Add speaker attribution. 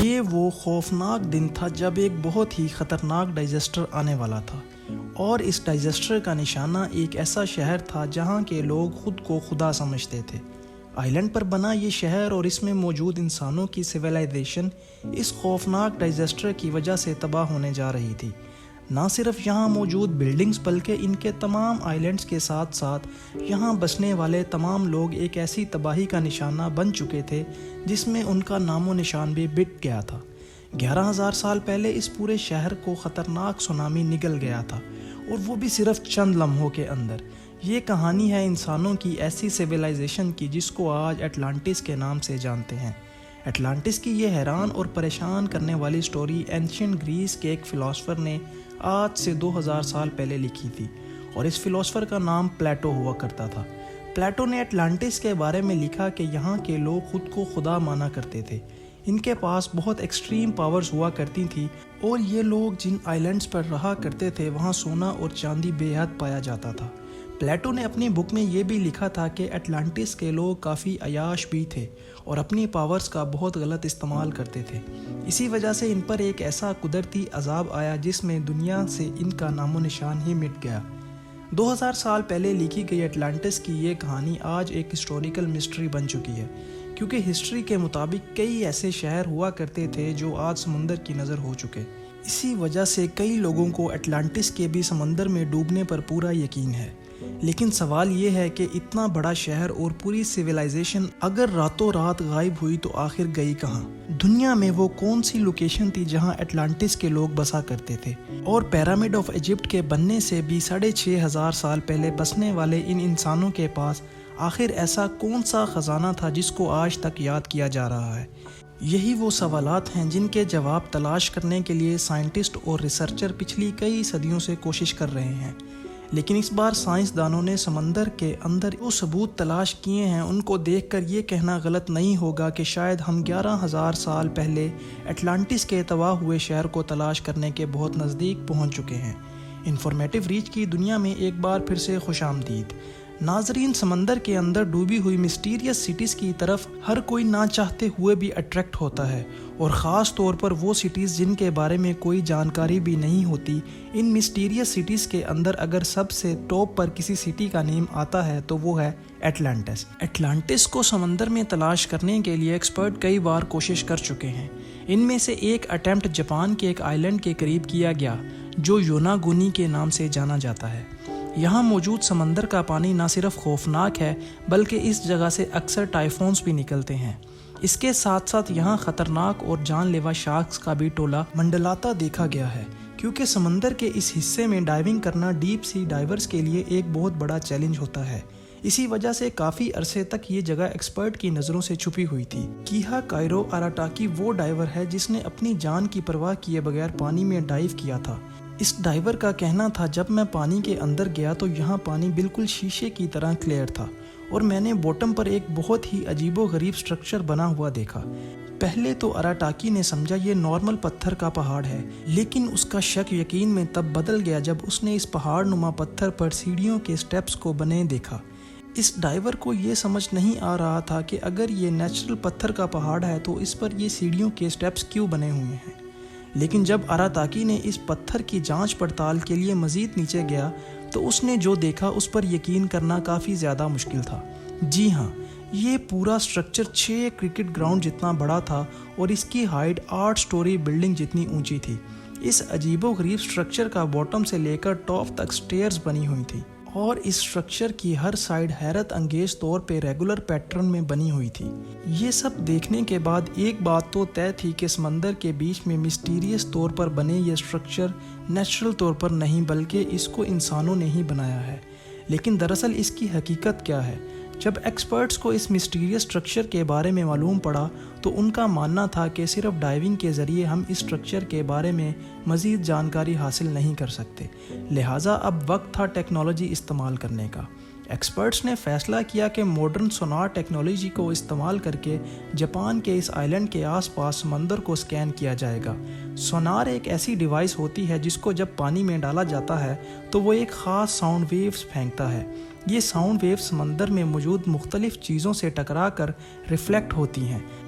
Speaker 1: یہ وہ خوفناک دن تھا جب ایک بہت ہی خطرناک ڈائزاسٹر آنے والا تھا، اور اس ڈائزاسٹر کا نشانہ ایک ایسا شہر تھا جہاں کے لوگ خود کو خدا سمجھتے تھے۔ آئی لینڈ پر بنا یہ شہر اور اس میں موجود انسانوں کی سویلائزیشن اس خوفناک ڈائزاسٹر کی وجہ سے تباہ ہونے جا رہی تھی۔ نہ صرف یہاں موجود بلڈنگز بلکہ ان کے تمام آئی لینڈز کے ساتھ ساتھ یہاں بسنے والے تمام لوگ ایک ایسی تباہی کا نشانہ بن چکے تھے جس میں ان کا نام و نشان بھی مٹ گیا تھا۔ 11,000 سال پہلے اس پورے شہر کو خطرناک سونامی نگل گیا تھا، اور وہ بھی صرف چند لمحوں کے اندر۔ یہ کہانی ہے انسانوں کی ایسی سویلائزیشن کی جس کو آج اٹلانٹس کے نام سے جانتے ہیں۔ اٹلانٹس کی یہ حیران اور پریشان کرنے والی سٹوری اینشینٹ گریس کے ایک فلاسفر نے آج سے 2000 سال پہلے لکھی تھی، اور اس فلاسفر کا نام پلیٹو ہوا کرتا تھا۔ پلیٹو نے اٹلانٹس کے بارے میں لکھا کہ یہاں کے لوگ خود کو خدا مانا کرتے تھے، ان کے پاس بہت ایکسٹریم پاورز ہوا کرتی تھی، اور یہ لوگ جن آئی لینڈز پر رہا کرتے تھے وہاں سونا اور چاندی بے حد پایا جاتا تھا۔ پلیٹو نے اپنی بک میں یہ بھی لکھا تھا کہ اٹلانٹس کے لوگ کافی عیاش بھی تھے اور اپنی پاورز کا بہت غلط استعمال کرتے تھے۔ اسی وجہ سے ان پر ایک ایسا قدرتی عذاب آیا جس میں دنیا سے ان کا نام و نشان ہی مٹ گیا۔ 2000 سال پہلے لکھی گئی اٹلانٹس کی یہ کہانی آج ایک ہسٹوریکل مسٹری بن چکی ہے، کیونکہ ہسٹری کے مطابق کئی ایسے شہر ہوا کرتے تھے جو آج سمندر کی نظر ہو چکے۔ اسی وجہ سے کئی لوگوں کو اٹلانٹس کے بھی سمندر میں ڈوبنے پر پورا یقین ہے۔ لیکن سوال یہ ہے کہ اتنا بڑا شہر اور پوری سویلائزیشن اگر راتوں رات غائب ہوئی تو آخر گئی کہاں؟ دنیا میں وہ کون سی لوکیشن تھی جہاں اٹلانٹس کے لوگ بسا کرتے تھے؟ اور پیرامڈ آف ایجپٹ کے بننے سے بھی 6500 سال پہلے بسنے والے ان انسانوں کے پاس آخر ایسا کون سا خزانہ تھا جس کو آج تک یاد کیا جا رہا ہے؟ یہی وہ سوالات ہیں جن کے جواب تلاش کرنے کے لیے سائنٹسٹ اور ریسرچر پچھلی کئی صدیوں سے کوشش کر رہے ہیں۔ لیکن اس بار سائنسدانوں نے سمندر کے اندر وہ ثبوت تلاش کیے ہیں، ان کو دیکھ کر یہ کہنا غلط نہیں ہوگا کہ شاید ہم 11,000 سال پہلے اٹلانٹس کے تباہ ہوئے شہر کو تلاش کرنے کے بہت نزدیک پہنچ چکے ہیں۔ انفارمیٹو ریچ کی دنیا میں ایک بار پھر سے خوش آمدید۔ ناظرین، سمندر کے اندر ڈوبی ہوئی مسٹیریس سٹیز کی طرف ہر کوئی نہ چاہتے ہوئے بھی اٹریکٹ ہوتا ہے، اور خاص طور پر وہ سٹیز جن کے بارے میں کوئی جانکاری بھی نہیں ہوتی۔ ان مسٹیریس سٹیز کے اندر اگر سب سے ٹاپ پر کسی سٹی کا نیم آتا ہے تو وہ ہے اٹلانٹس۔ اٹلانٹس کو سمندر میں تلاش کرنے کے لیے ایکسپرٹ کئی بار کوشش کر چکے ہیں۔ ان میں سے ایک اٹیمپٹ جاپان کے ایک آئی لینڈ کے قریب کیا گیا جو یوناگونی کے نام سے جانا جاتا ہے۔ یہاں موجود سمندر کا پانی نہ صرف خوفناک ہے بلکہ اس جگہ سے اکثر ٹائفونز بھی نکلتے ہیں۔ اس کے ساتھ ساتھ یہاں خطرناک اور جان لیوا شارکس کا بھی ٹولہ منڈلاتا دیکھا گیا ہے، کیونکہ سمندر کے اس حصے میں ڈائیونگ کرنا ڈیپ سی ڈائیورز کے لیے ایک بہت بڑا چیلنج ہوتا ہے۔ اسی وجہ سے کافی عرصے تک یہ جگہ ایکسپرٹ کی نظروں سے چھپی ہوئی تھی۔ کیہا کائرو اراٹاکی وہ ڈائیور ہے جس نے اپنی جان کی پرواہ کیے بغیر پانی میں ڈائیو کیا تھا۔ اس ڈائیور کا کہنا تھا، جب میں پانی کے اندر گیا تو یہاں پانی بالکل شیشے کی طرح کلیئر تھا، اور میں نے باٹم پر ایک بہت ہی عجیب و غریب سٹرکچر بنا ہوا دیکھا۔ پہلے تو اراٹاکی نے سمجھا یہ نارمل پتھر کا پہاڑ ہے، لیکن اس کا شک یقین میں تب بدل گیا جب اس نے اس پہاڑ نما پتھر پر سیڑھیوں کے سٹیپس کو بنے دیکھا۔ اس ڈائیور کو یہ سمجھ نہیں آ رہا تھا کہ اگر یہ نیچرل پتھر کا پہاڑ ہے تو اس پر یہ سیڑھیوں کے سٹیپس کیوں بنے ہوئے ہیں۔ لیکن جب اراٹاکی نے اس پتھر کی جانچ پڑتال کے لیے مزید نیچے گیا تو اس نے جو دیکھا اس پر یقین کرنا کافی زیادہ مشکل تھا۔ جی ہاں، یہ پورا سٹرکچر 6 کرکٹ گراؤنڈ جتنا بڑا تھا، اور اس کی ہائٹ 8 سٹوری بلڈنگ جتنی اونچی تھی۔ اس عجیب و غریب سٹرکچر کا باٹم سے لے کر ٹاپ تک سٹیئرز بنی ہوئی تھی، اور اس سٹرکچر کی ہر سائڈ حیرت انگیز طور پہ ریگولر پیٹرن میں بنی ہوئی تھی۔ یہ سب دیکھنے کے بعد ایک بات تو طے تھی کہ سمندر کے بیچ میں مسٹیریس طور پر بنے یہ سٹرکچر نیچرل طور پر نہیں بلکہ اس کو انسانوں نے ہی بنایا ہے۔ لیکن دراصل اس کی حقیقت کیا ہے؟ جب ایکسپرٹس کو اس مسٹیریس سٹرکچر کے بارے میں معلوم پڑا تو ان کا ماننا تھا کہ صرف ڈائیونگ کے ذریعے ہم اس سٹرکچر کے بارے میں مزید جانکاری حاصل نہیں کر سکتے، لہٰذا اب وقت تھا ٹیکنالوجی استعمال کرنے کا۔ ایکسپرٹس نے فیصلہ کیا کہ ماڈرن سونار ٹیکنالوجی کو استعمال کر کے جاپان کے اس آئی لینڈ کے آس پاس سمندر کو سکین کیا جائے گا۔ سونار ایک ایسی ڈیوائس ہوتی ہے جس کو جب پانی میں ڈالا جاتا ہے تو وہ ایک خاص ساؤنڈ ویوز پھینکتا ہے۔ یہ ساؤنڈ ویوز سمندر میں موجود مختلف چیزوں سے ٹکرا کر ریفلیکٹ ہوتی ہیں۔